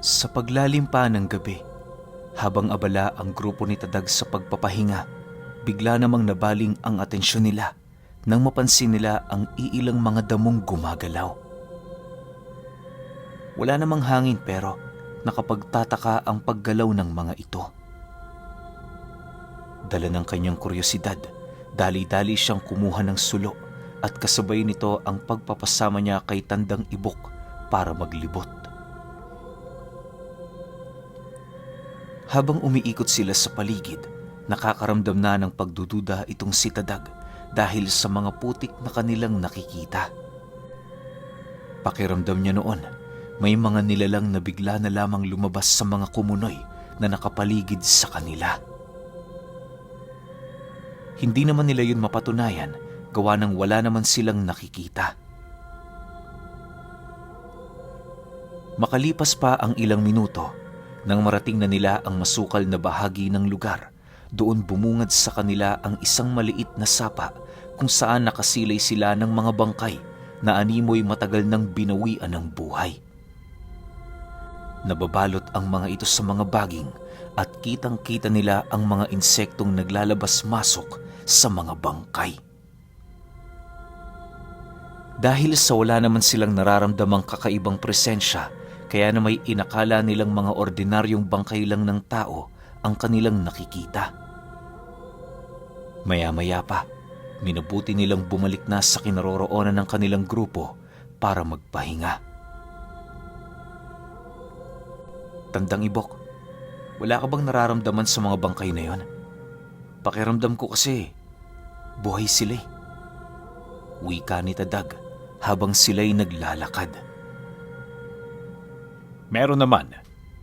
Sa paglalim pa ng gabi, habang abala ang grupo ni Tadag sa pagpapahinga, bigla namang nabaling ang atensyon nila nang mapansin nila ang iilang mga damong gumagalaw. Wala namang hangin pero nakapagtataka ang paggalaw ng mga ito. Dala ng kanyang kuryosidad, dali-dali siyang kumuha ng sulo at kasabay nito ang pagpapasama niya kay Tandang Ibok para maglibot. Habang umiikot sila sa paligid, nakakaramdam na ng pagdududa itong si Tadag dahil sa mga putik na kanilang nakikita. Pakiramdam niya noon, may mga nilalang na bigla na lamang lumabas sa mga kumunoy na nakapaligid sa kanila. Hindi naman nila yun mapatunayan, gawa ng wala naman silang nakikita. Makalipas pa ang ilang minuto, nang marating na nila ang masukal na bahagi ng lugar, doon bumungad sa kanila ang isang maliit na sapa kung saan nakasilay sila ng mga bangkay na animoy matagal nang binawian ng buhay. Nababalot ang mga ito sa mga baging at kitang-kita nila ang mga insektong naglalabas-masok sa mga bangkay. Dahil sa wala naman silang nararamdamang kakaibang presensya, kaya na may inakala nilang mga ordinaryong bangkay lang ng tao ang kanilang nakikita. Maya-maya pa, minabuti nilang bumalik na sa kinaroroonan ng kanilang grupo para magpahinga. Tandang Ibok, wala ka bang nararamdaman sa mga bangkay na yon? Pakiramdam ko kasi, buhay sila eh. Wika ni Tadag habang sila'y naglalakad. Meron naman,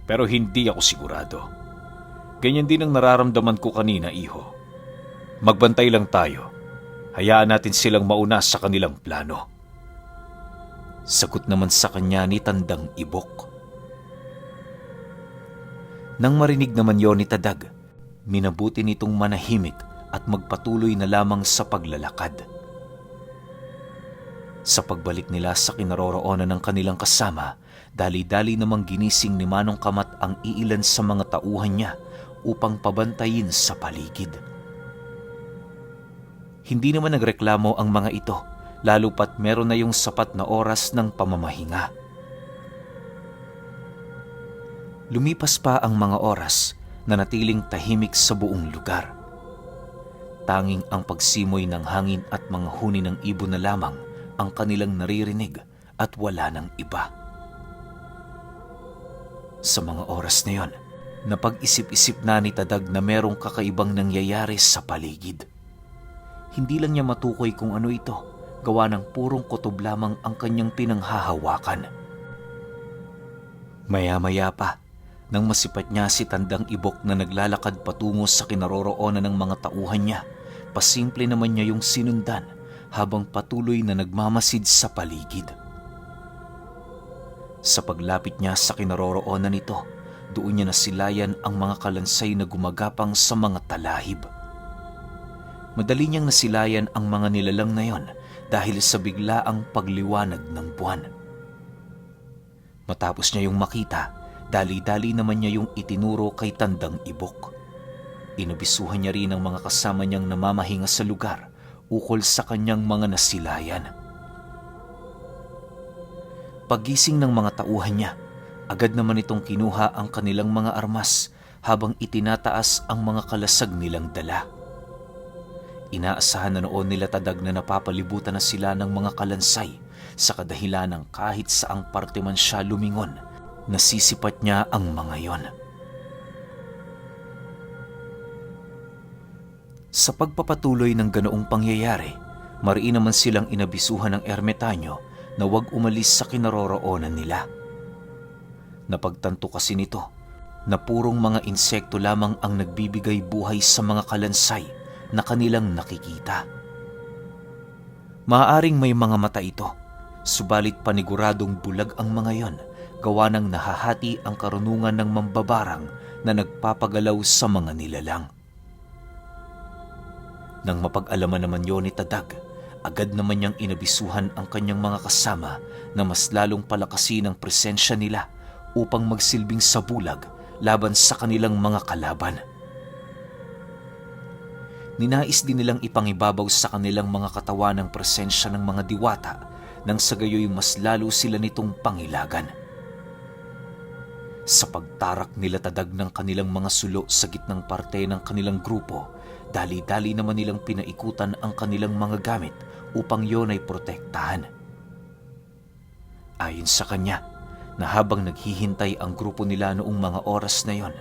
pero hindi ako sigurado. Ganyan din ang nararamdaman ko kanina, iho. Magbantay lang tayo. Hayaan natin silang mauna sa kanilang plano. Sagot naman sa kanya ni Tandang Ibok. Nang marinig naman yon ni Tadag, minabuti nitong manahimik at magpatuloy na lamang sa paglalakad. Sa pagbalik nila sa kinaroroonan ng kanilang kasama, dali-dali namang ginising ni Manong Kamat ang iilan sa mga tauhan niya upang pabantayin sa paligid. Hindi naman nagreklamo ang mga ito, lalo pat meron na yung sapat na oras ng pamamahinga. Lumipas pa ang mga oras na natiling tahimik sa buong lugar. Tanging ang pagsimoy ng hangin at mga huni ng ibon na lamang ang kanilang naririnig at wala ng iba. Sa mga oras na yon, napag-isip-isip na ni Tadag na merong kakaibang nangyayari sa paligid. Hindi lang niya matukoy kung ano ito, gawa ng purong kutob lamang ang kanyang pinanghahawakan. Maya-maya pa, nang masipat niya si Tandang Ibok na naglalakad patungo sa kinaroroonan ng mga tauhan niya, pasimple naman niya yung sinundan habang patuloy na nagmamasid sa paligid. Sa paglapit niya sa kinaroroonan nito, doon niya nasilayan ang mga kalansay na gumagapang sa mga talahib. Madali niyang nasilayan ang mga nilalang na yon dahil sa biglaang pagliwanag ng buwan. Matapos niya yung makita, dali-dali naman niya yung itinuro kay Tandang Ibok. Inabisuhan niya rin ang mga kasama niyang namamahinga sa lugar ukol sa kanyang mga nasilayan. Paggising ng mga tauhan niya, agad naman itong kinuha ang kanilang mga armas habang itinataas ang mga kalasag nilang dala. Inaasahan na noon nila Tadag na napapalibutan na sila ng mga kalansay sa kadahilan ng kahit saang parte man siya lumingon, nasisipat niya ang mga yon. Sa pagpapatuloy ng ganoong pangyayari, mariin naman silang inabisuhan ng ermitanyo na huwag umalis sa kinaroroonan nila. Napagtanto kasi nito na purong mga insekto lamang ang nagbibigay buhay sa mga kalansay na kanilang nakikita. Maaaring may mga mata ito, subalit paniguradong bulag ang mga yon, gawa ng nahahati ang karunungan ng mambabarang na nagpapagalaw sa mga nilalang. Nang mapag-alaman naman yon ni Tadag, agad naman niyang inabisuhan ang kanyang mga kasama na mas lalong palakasin ang presensya nila upang magsilbing sabulag laban sa kanilang mga kalaban. Ninais din nilang ipangibabaw sa kanilang mga katawan ang presensya ng mga diwata nang sa gayoy mas lalo sila nitong pangilagan. Sa pagtarak nila tadag ng kanilang mga sulo sa gitnang parte ng kanilang grupo, dali-dali naman nilang pinaikutan ang kanilang mga gamit upang yon ay protektahan. Ayon sa kanya, na habang naghihintay ang grupo nila noong mga oras na yon,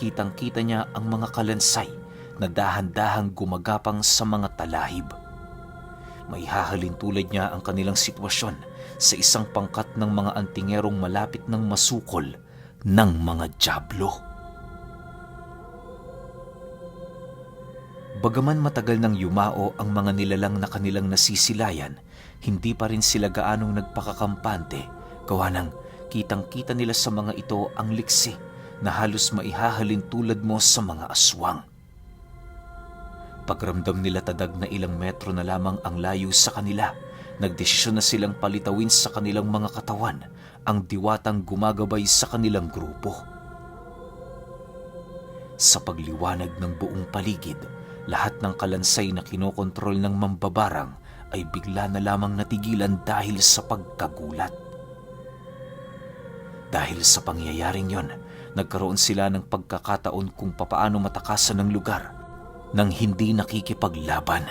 kitang-kita niya ang mga kalansay na dahan-dahang gumagapang sa mga talahib. May hahalin tulad niya ang kanilang sitwasyon sa isang pangkat ng mga antingerong malapit ng masukol ng mga dyablo. Bagaman matagal nang yumao ang mga nilalang na kanilang nasisilayan, hindi pa rin sila gaanong nagpakakampante, gawa ng kitang-kita nila sa mga ito ang liksi na halos maihahalin tulad mo sa mga aswang. Pagramdam nila tadag na ilang metro na lamang ang layo sa kanila, nagdesisyon na silang palitawin sa kanilang mga katawan ang diwatang gumagabay sa kanilang grupo. Sa pagliwanag ng buong paligid, lahat ng kalansay na kinokontrol ng mambabarang ay bigla na lamang natigilan dahil sa pagkagulat. Dahil sa pangyayaring yon, nagkaroon sila ng pagkakataon kung papaano matakasan ng lugar nang hindi nakikipaglaban.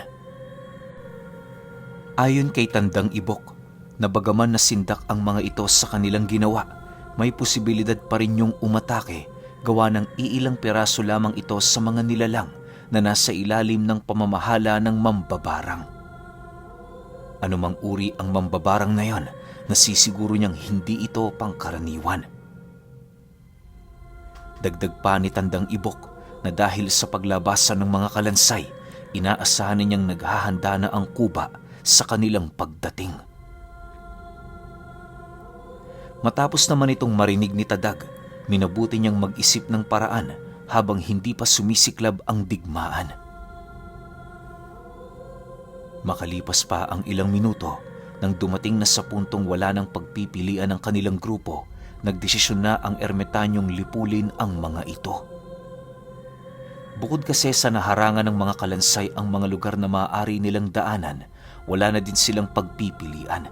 Ayon kay Tandang Ibok, na bagaman nasindak ang mga ito sa kanilang ginawa, may posibilidad pa rin yung umatake gawa ng iilang piraso lamang ito sa mga nilalang na nasa ilalim ng pamamahala ng mambabarang. Anumang uri ang mambabarang na yon, nasisiguro niyang hindi ito pangkaraniwan. Dagdag pa ni Tandang Ibok na dahil sa paglabasan ng mga kalansay, inaasahan niyang naghahanda na ang kuba sa kanilang pagdating. Matapos naman itong marinig ni Tadag, minabuti niyang mag-isip ng paraan habang hindi pa sumisiklab ang digmaan. Makalipas pa ang ilang minuto, nang dumating na sa puntong wala ng pagpipilian ng kanilang grupo, nagdesisyon na ang ermitanyong lipulin ang mga ito. Bukod kasi sa naharangan ng mga kalansay ang mga lugar na maaari nilang daanan, wala na din silang pagpipilian.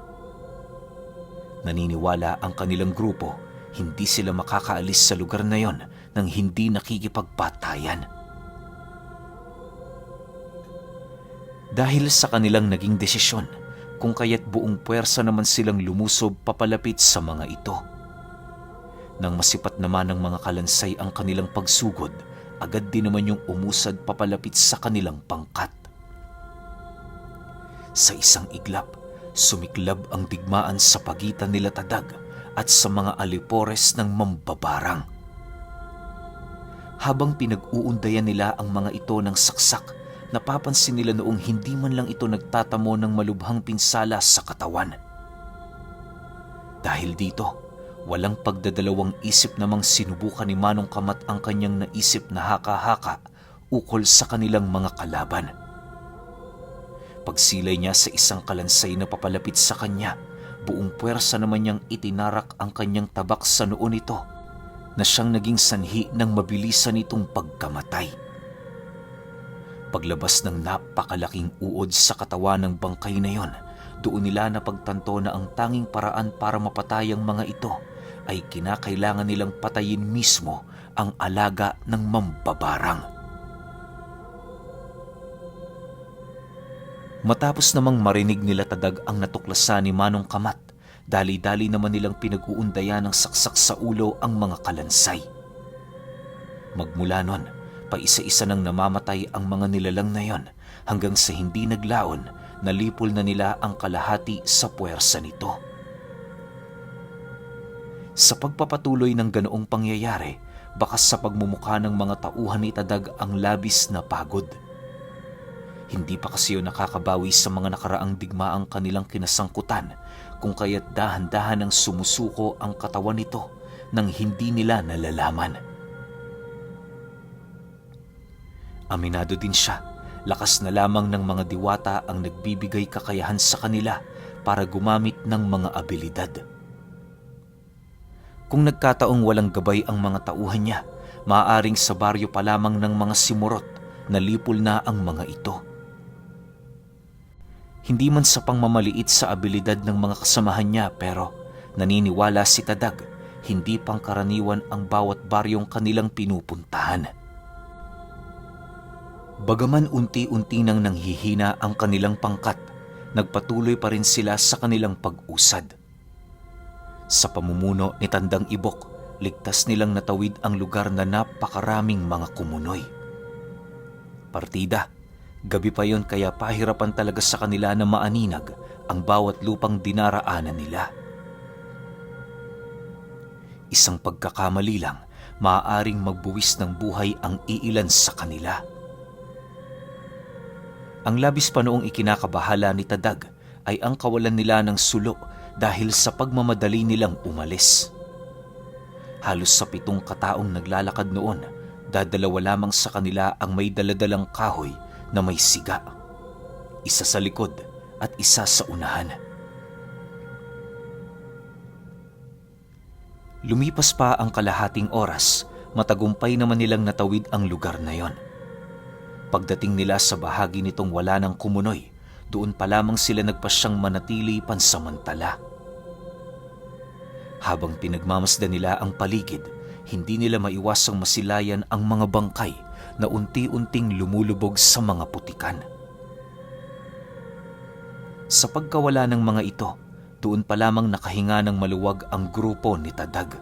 Naniniwala ang kanilang grupo, hindi sila makakaalis sa lugar na yon nang hindi nakikipagpatayan. Dahil sa kanilang naging desisyon, kung kaya't buong puwersa naman silang lumusob papalapit sa mga ito. Nang masipat naman ng mga kalansay ang kanilang pagsugod, agad din naman yung umusad papalapit sa kanilang pangkat. Sa isang iglap, sumiklab ang digmaan sa pagitan nila Tadag at sa mga alipores ng mambabarang. Habang pinag-uundayan nila ang mga ito ng saksak, napapansin nila noong hindi man lang ito nagtatamo ng malubhang pinsala sa katawan. Dahil dito, walang pagdadalawang isip namang sinubukan ni Manong Kamat ang kanyang naisip na haka-haka ukol sa kanilang mga kalaban. Pagsilay niya sa isang kalansay na papalapit sa kanya, buong puwersa naman niyang itinarak ang kanyang tabak sa noo nito na siyang naging sanhi ng mabilisan nitong pagkamatay. Paglabas ng napakalaking uod sa katawan ng bangkay na yon, doon nila napagtanto na ang tanging paraan para mapatay ang mga ito ay kinakailangan nilang patayin mismo ang alaga ng mambabarang. Matapos namang marinig nila Tadag ang natuklasan ni Manong Kamat, dali-dali naman nilang pinag-uundayan ng saksak sa ulo ang mga kalansay. Magmula nun, paisa-isa nang namamatay ang mga nilalang na yon hanggang sa hindi naglaon, nalipol na nila ang kalahati sa puwersa nito. Sa pagpapatuloy ng ganoong pangyayari, bakas sa pagmumukha ng mga tauhan ni Tadag ang labis na pagod. Hindi pa kasi yun nakakabawi sa mga nakaraang digmaang kanilang kinasangkutan, kung kaya't dahan-dahan ang sumusuko ang katawan nito nang hindi nila nalalaman. Aminado din siya, lakas na lamang ng mga diwata ang nagbibigay kakayahan sa kanila para gumamit ng mga abilidad. Kung nagkataong walang gabay ang mga tauhan niya, maaaring sa baryo pa lamang ng mga simurot na lipol na ang mga ito. Hindi man sa pangmamaliit sa abilidad ng mga kasamahan niya, pero naniniwala si Tadag, hindi pangkaraniwan ang bawat baryong kanilang pinupuntahan. Bagaman unti-unti nang nanghihina ang kanilang pangkat, nagpatuloy pa rin sila sa kanilang pag-usad. Sa pamumuno ni Tandang Ibok, ligtas nilang natawid ang lugar na napakaraming mga kumunoy. Partida, gabi pa yon kaya pahirapan talaga sa kanila na maaninag ang bawat lupang dinaraanan nila. Isang pagkakamali lang, maaaring magbuwis ng buhay ang iilan sa kanila. Ang labis pa noong ikinakabahala ni Tadag ay ang kawalan nila ng sulo dahil sa pagmamadali nilang umalis. Halos sa 7 kataong naglalakad noon, dadalawa lamang sa kanila ang may daladalang kahoy na may siga. Isa sa likod at isa sa unahan. Lumipas pa ang kalahating oras, matagumpay naman nilang natawid ang lugar na yon. Pagdating nila sa bahagi nitong wala ng kumunoy, doon pa lamang sila nagpasyang manatili pansamantala. Habang pinagmamasdan nila ang paligid, hindi nila maiwasang masilayan ang mga bangkay na unti-unting lumulubog sa mga putikan. Sa pagkawala ng mga ito, doon pa lamang nakahinga ng maluwag ang grupo ni Tadag.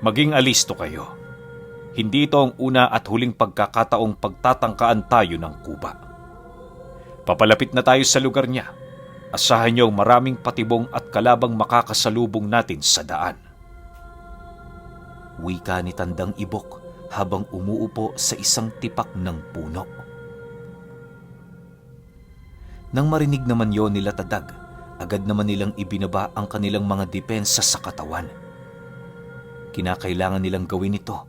Maging alisto kayo. Hindi ito ang una at huling pagkakataong pagtatangkaan tayo ng kuba. Papalapit na tayo sa lugar niya. Asahan niyo maraming patibong at kalabang makakasalubong natin sa daan. Wika ni Tandang Ibok habang umuupo sa isang tipak ng puno. Nang marinig naman yon nila Tadag, agad naman nilang ibinaba ang kanilang mga depensa sa katawan. Kinakailangan nilang gawin ito,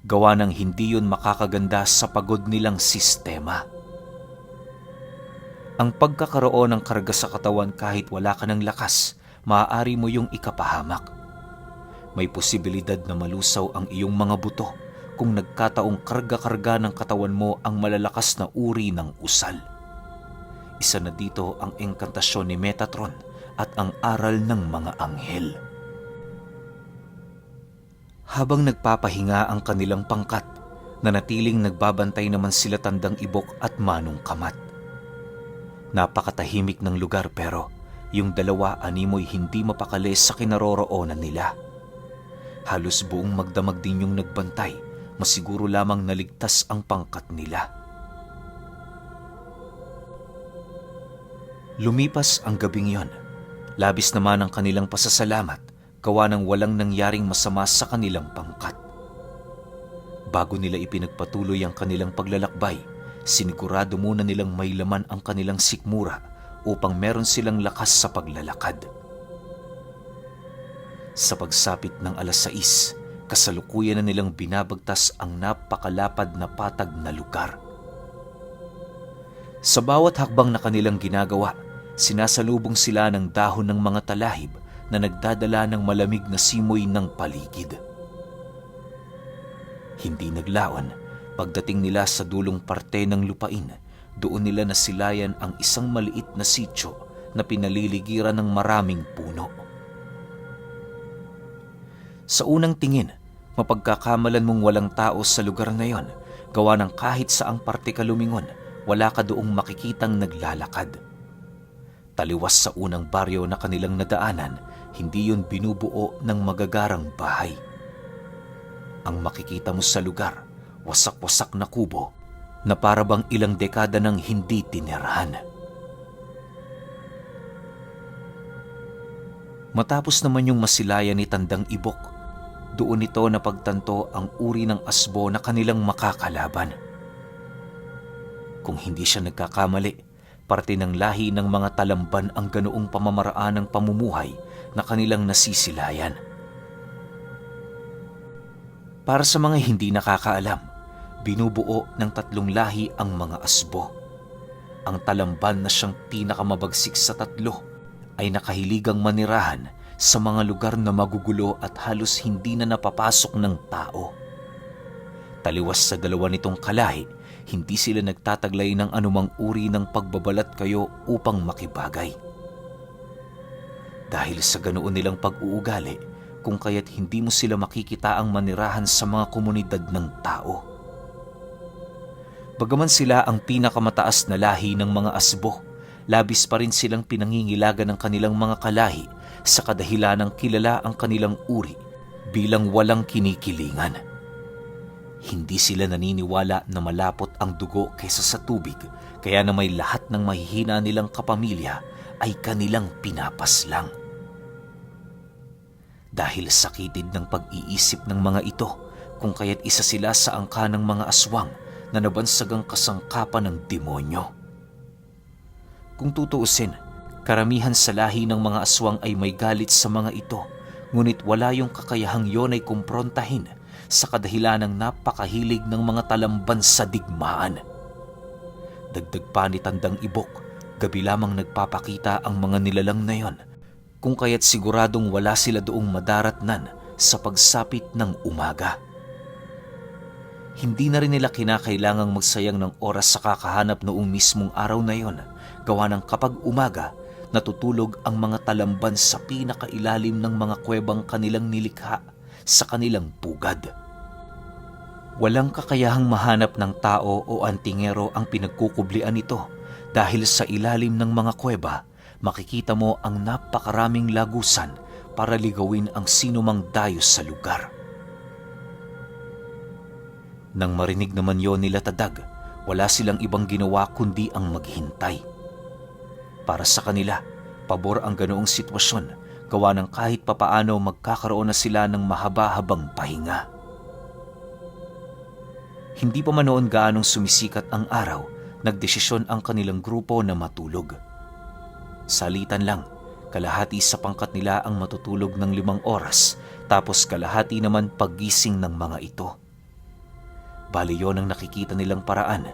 gawa ng hindi yun makakaganda sa pagod nilang sistema. Ang pagkakaroon ng karga sa katawan kahit wala ka ng lakas, maaari mo yung ikapahamak. May posibilidad na malusaw ang iyong mga buto kung nagkataong karga-karga ng katawan mo ang malalakas na uri ng usal. Isa na dito ang engkantasyon ni Metatron at ang aral ng mga anghel. Habang nagpapahinga ang kanilang pangkat, nanatiling nagbabantay naman sila Tandang Ibok at Manong Kamat. Napakatahimik ng lugar pero yung dalawa animoy hindi mapakali sa kinaroroonan nila. Halos buong magdamag din yung nagbantay, masiguro lamang naligtas ang pangkat nila. Lumipas ang gabing yon. Labis naman ang kanilang pasasalamat, gawa ng walang nangyaring masama sa kanilang pangkat. Bago nila ipinagpatuloy ang kanilang paglalakbay, sinigurado muna nilang may laman ang kanilang sikmura upang meron silang lakas sa paglalakad. Sa pagsapit ng 6:00, kasalukuyan na nilang binabagtas ang napakalapad na patag na lugar. Sa bawat hakbang na kanilang ginagawa, sinasalubong sila ng dahon ng mga talahib na nagdadala ng malamig na simoy ng paligid. Hindi naglaon, pagdating nila sa dulong parte ng lupain, doon nila nasilayan ang isang maliit na sityo na pinaliligiran ng maraming puno. Sa unang tingin, mapagkakamalan mong walang tao sa lugar na yon, gawa ng kahit saang parte ka lumingon, wala ka doong makikitang naglalakad. Taliwas sa unang baryo na kanilang nadaanan, hindi yun binubuo ng magagarang bahay. Ang makikita mo sa lugar, wasak-wasak na kubo na para bang ilang dekada nang hindi tinirahan. Matapos naman yung masilayan ni Tandang Ibok, doon ito napagtanto ang uri ng asbo na kanilang makakalaban. Kung hindi siya nagkakamali, parte ng lahi ng mga Talamban ang ganoong pamamaraan ng pamumuhay na kanilang nasisilayan. Para sa mga hindi nakakaalam, binubuo ng 3 lahi ang mga asbo. Ang Talamban na siyang pinakamabagsik sa 3 ay nakahiligang manirahan sa mga lugar na magugulo at halos hindi na napapasok ng tao. Taliwas sa dalawa nitong kalahi, hindi sila nagtataglay ng anumang uri ng pagbabalat kayo upang makibagay. Dahil sa ganoon nilang pag-uugali, kung kaya't hindi mo sila makikita ang manirahan sa mga komunidad ng tao. Bagaman sila ang pinakamataas na lahi ng mga asbo, labis pa rin silang pinangingilagan ng kanilang mga kalahi sa kadahilanang kilala ang kanilang uri bilang walang kinikilingan. Hindi sila naniniwala na malapot ang dugo kaysa sa tubig, kaya na may lahat ng mahihina nilang kapamilya ay kanilang pinapaslang. Dahil sakitid ng pag-iisip ng mga ito, kung kaya't isa sila sa angka ng mga aswang na nabansagang kasangkapan ng demonyo. Kung tutuusin, karamihan sa lahi ng mga aswang ay may galit sa mga ito, ngunit wala yung kakayahang yon ay kumprontahin sa kadahilanang napakahilig ng mga talamban sa digmaan. Dagdag pa ni Tandang Ibok, gabi lamang nagpapakita ang mga nilalang na yon, kung kaya't siguradong wala sila doong madaratnan sa pagsapit ng umaga. Hindi na rin nila kinakailangang magsayang ng oras sa kakahanap noong mismong araw na yon, gawa ng kapag umaga, natutulog ang mga talamban sa pinakailalim ng mga kuwebang kanilang nilikha sa kanilang pugad. Walang kakayahang mahanap ng tao o antingero ang pinagkukublian nito dahil sa ilalim ng mga kuweba, makikita mo ang napakaraming lagusan para ligawin ang sinumang dayo sa lugar. Nang marinig naman yon nila Tadag, wala silang ibang ginawa kundi ang maghintay. Para sa kanila, pabor ang ganoong sitwasyon, gawa ng kahit papaano magkakaroon na sila ng mahaba-habang pahinga. Hindi pa man noon gaanong sumisikat ang araw, nagdesisyon ang kanilang grupo na matulog. Salitan lang, kalahati sa pangkat nila ang matutulog ng 5 oras, tapos kalahati naman paggising ng mga ito. Bali yon ang nakikita nilang paraan,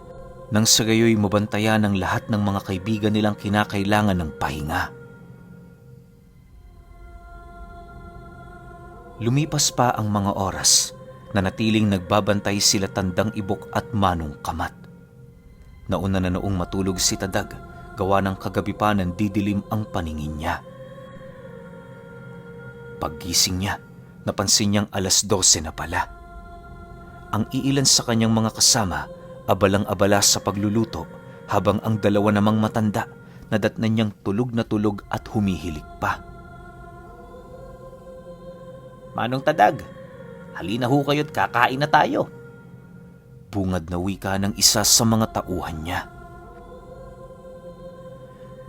nang sa gayoy mabantayan ng lahat ng mga kaibigan nilang kinakailangan ng pahinga. Lumipas pa ang mga oras, nanatiling nagbabantay sila Tandang Ibok at Manong Kamat. Nauna na noong matulog si Tadag, gawa ng kagabi pa nandidilim ang paningin niya. Paggising niya, napansin niyang 12:00 na pala. Ang iilan sa kanyang mga kasama, abalang-abala sa pagluluto, habang ang dalawa namang matanda, nadatnan niyang tulog na tulog at humihilik pa. "Manong Tadag, halina ho kayo't kakain na tayo." Bungad na wika ng isa sa mga tauhan niya.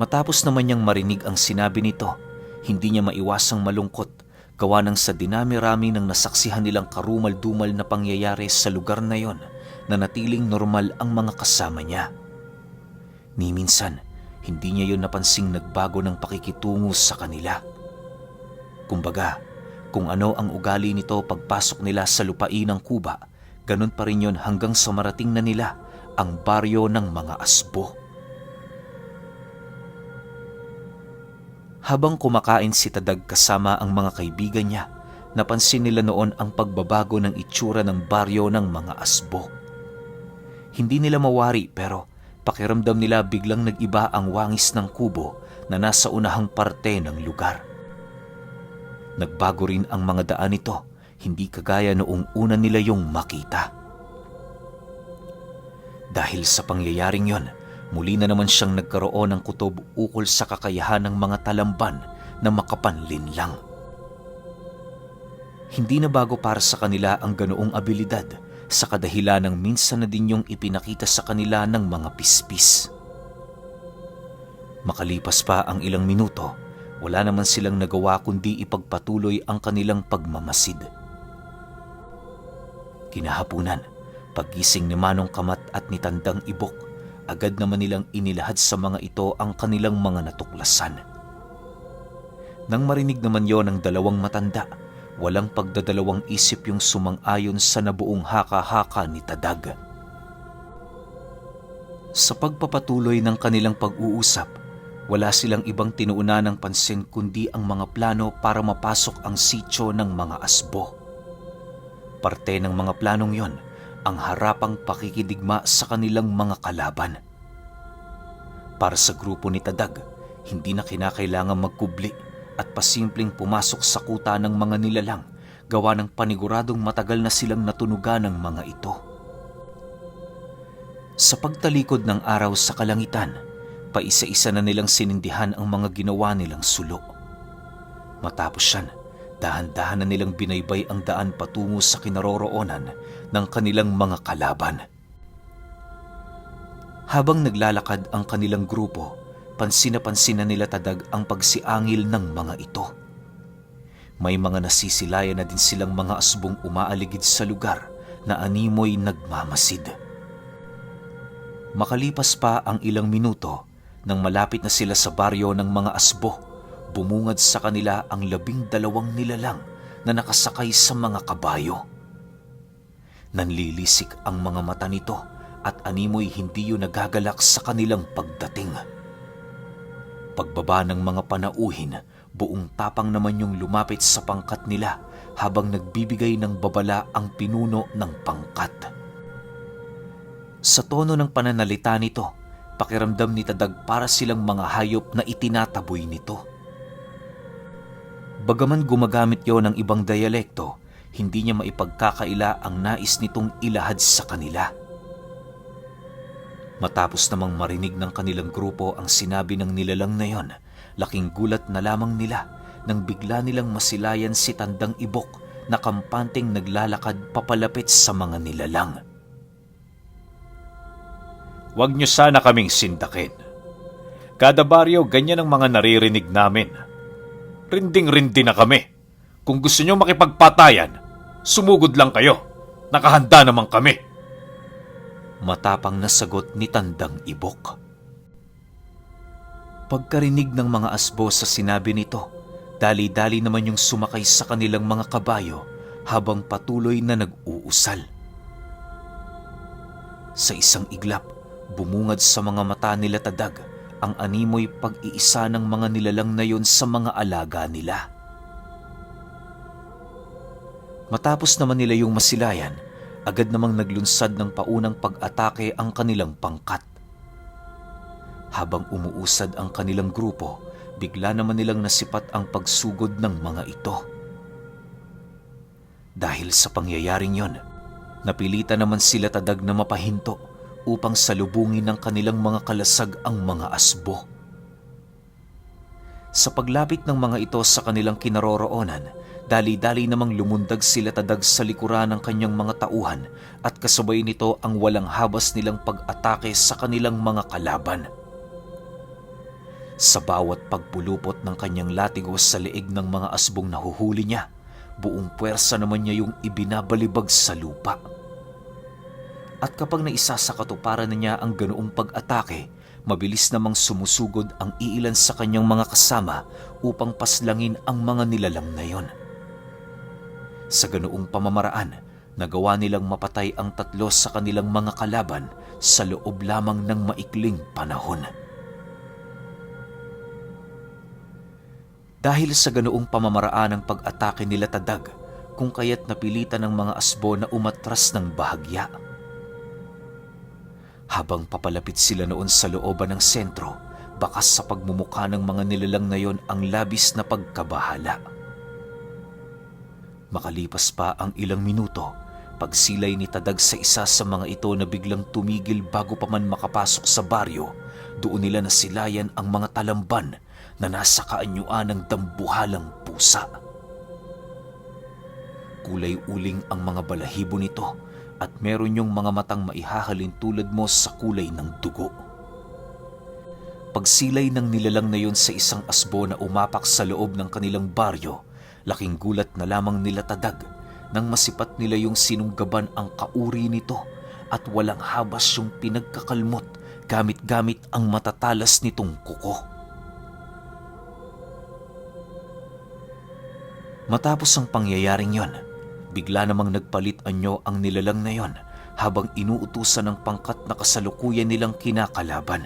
Matapos naman niyang marinig ang sinabi nito, hindi niya maiwasang malungkot, gawa ng sa dinami-rami ng nasaksihan nilang karumal-dumal na pangyayari sa lugar na yon, na natiling normal ang mga kasama niya. Ni minsan, hindi niya yon napansing nagbago ng pakikitungo sa kanila. Kumbaga, kung ano ang ugali nito pagpasok nila sa lupain ng Kuba, ganun pa rin yon hanggang sa marating na nila ang baryo ng mga asbo. Habang kumakain si Tadag kasama ang mga kaibigan niya, napansin nila noon ang pagbabago ng itsura ng baryo ng mga asbo. Hindi nila mawari pero pakiramdam nila biglang nag-iba ang wangis ng kubo na nasa unahang parte ng lugar. Nagbago rin ang mga daan nito, hindi kagaya noong una nila yung makita. Dahil sa pangyayaring yon, muli na naman siyang nagkaroon ng kutob ukol sa kakayahan ng mga talamban na makapanlinlang. Hindi na bago para sa kanila ang ganoong abilidad sa kadahilanang minsan na din yung ipinakita sa kanila ng mga pispis. Makalipas pa ang ilang minuto, wala naman silang nagawa kundi ipagpatuloy ang kanilang pagmamasid. Kinahapunan, paggising ni Manong Kamat at ni Tandang Ibok, agad naman nilang inilahad sa mga ito ang kanilang mga natuklasan. Nang marinig naman yon ng dalawang matanda, walang pagdadalawang isip yung sumang-ayon sa nabuong haka-haka ni Tadag. Sa pagpapatuloy ng kanilang pag-uusap, Wala silang ibang tinuuna ng pansin kundi ang mga plano para mapasok ang sityo ng mga asbo. Parte ng mga planong yon ang harapang pakikidigma sa kanilang mga kalaban. Para sa grupo ni Tadag, hindi na kinakailangan magkubli at pasimpleng pumasok sa kuta ng mga nilalang gawa ng paniguradong matagal na silang natunugan ng mga ito. Sa pagtalikod ng araw sa kalangitan, paisa-isa na nilang sinindihan ang mga ginawa nilang sulo. Matapos yan, dahan-dahan na nilang binaybay ang daan patungo sa kinaroroonan ng kanilang mga kalaban. Habang naglalakad ang kanilang grupo, pansin na nila Tadag ang pagsiangil ng mga ito. May mga nasisilayan na din silang mga asbong umaaligid sa lugar na animoy nagmamasid. Makalipas pa ang ilang minuto, nang malapit na sila sa baryo ng mga asbo, bumungad sa kanila ang 12 nilalang na nakasakay sa mga kabayo. Nanlilisik ang mga mata nito at animoy hindi yun nagagalak sa kanilang pagdating. Pagbaba ng mga panauhin, buong tapang naman yung lumapit sa pangkat nila habang nagbibigay ng babala ang pinuno ng pangkat. Sa tono ng pananalita nito, pakiramdam ni Tadag para silang mga hayop na itinataboy nito. Bagaman gumagamit yon ng ibang dialekto, hindi niya maipagkakaila ang nais nitong ilahad sa kanila. Matapos namang marinig ng kanilang grupo ang sinabi ng nilalang na yon, laking gulat na lamang nila nang bigla nilang masilayan si Tandang Ibok na kampanteng naglalakad papalapit sa mga nilalang. Huwag niyo sana kaming sindakin. Kada baryo, ganyan ang mga naririnig namin. Rinding-rindi na kami. Kung gusto niyo makipagpatayan, sumugod lang kayo. Nakahanda naman kami. Matapang na sagot ni Tandang Ibok. Pagkarinig ng mga asbo sa sinabi nito, dali-dali naman yung sumakay sa kanilang mga kabayo habang patuloy na nag-uusal. Sa isang iglap, bumungad sa mga mata nila Tadag ang animoy pag-iisa ng mga nilalang na yon sa mga alaga nila. Matapos naman nila yung masilayan, agad namang naglunsad ng paunang pag-atake ang kanilang pangkat. Habang umuusad ang kanilang grupo, bigla naman nilang nasipat ang pagsugod ng mga ito. Dahil sa pangyayaring yon, napilitan naman sila Tadag na mapahinto upang salubungin ng kanilang mga kalasag ang mga asbo. Sa paglapit ng mga ito sa kanilang kinaroroonan, dali-dali namang lumundag sila Tadag sa likuran ng kanyang mga tauhan at kasabay nito ang walang habas nilang pag-atake sa kanilang mga kalaban. Sa bawat pagpulupot ng kanyang latigo sa leeg ng mga asbong nahuhuli niya, buong puwersa naman niya yung ibinabalibag sa lupa. At kapag naisa sa katuparan na niya ang ganoong pag-atake, mabilis namang sumusugod ang iilan sa kanyang mga kasama upang paslangin ang mga nilalang na yon. Sa ganoong pamamaraan, nagawa nilang mapatay ang 3 sa kanilang mga kalaban sa loob lamang ng maikling panahon. Dahil sa ganoong pamamaraan ng pag-atake nila Tadag, kung kaya't napilitan ng mga asbo na umatras ng bahagya. Habang papalapit sila noon sa looban ng sentro, bakas sa pagmumukha ng mga nilalang na yon ang labis na pagkabahala. Makalipas pa ang ilang minuto, pagsilay ni Tadag sa isa sa mga ito na biglang tumigil bago pa man makapasok sa baryo, doon nila nasilayan ang mga talamban na nasa kaanyuan ng dambuhalang pusa. Kulay uling ang mga balahibo nito at meron yung mga matang maihahalin tulad mo sa kulay ng dugo. Pagsilay ng nilalang na yon sa isang asbo na umapak sa loob ng kanilang baryo, laking gulat na lamang nila Tadag nang masipat nila yung sinunggaban ang kauri nito at walang habas yung pinagkakalmot gamit-gamit ang matatalas nitong kuko. Matapos ang pangyayaring yon, bigla namang nagpalit anyo ang nilalang na yon habang inuutusan ng pangkat na kasalukuyan nilang kinakalaban.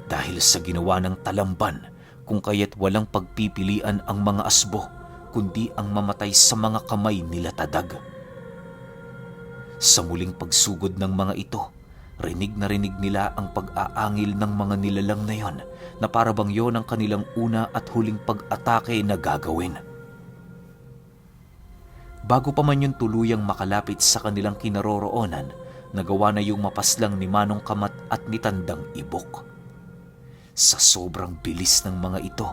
Dahil sa ginawa ng talamban, kung kaya't walang pagpipilian ang mga asbo, kundi ang mamatay sa mga kamay nila Tadag. Sa muling pagsugod ng mga ito, rinig na rinig nila ang pag-aangil ng mga nilalang na yon na para bang yon ang kanilang una at huling pag-atake na gagawin. Bago pa man yung tuluyang makalapit sa kanilang kinaroroonan, nagawa na yung mapaslang ni Manong Kamat at ni Tandang Ibok. Sa sobrang bilis ng mga ito,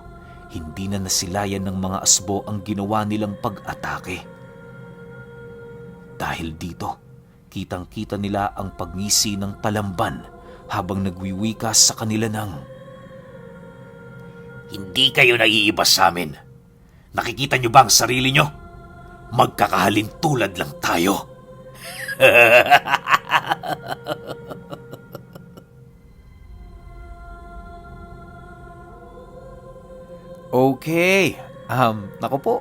hindi na nasilayan ng mga asbo ang ginawa nilang pag-atake. Dahil dito, kitang-kita nila ang pagngisi ng talamban habang nagwiwika sa kanila ng, "Hindi kayo naiiba sa amin. Nakikita nyo ba ang sarili nyo? Magkakahalin tulad lang tayo." Okay. Nako po.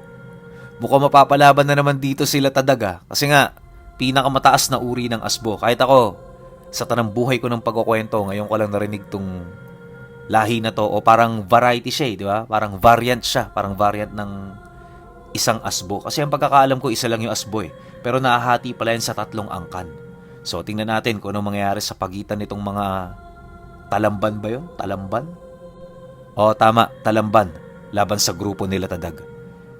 Mukhang mapapalaban na naman dito sila Tadag. Kasi nga, pinakamataas na uri ng asbo. Kahit ako, sa tanang buhay ko ng pagkukwento, ngayon ko lang narinig tong lahi na to. O parang variety siya, di ba? Parang variant siya. Parang variant ng isang asbo. Kasi ang pagkakaalam ko, isa lang yung asbo eh. Pero nahahati pala yan sa 3 angkan. So, tingnan natin kung anong mangyayari sa pagitan nitong mga talamban ba yun? Talamban? O, tama. Talamban. Laban sa grupo nila Tadag.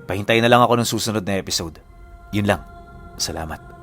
Pahintayin na lang ako ng susunod na episode. Yun lang. Salamat.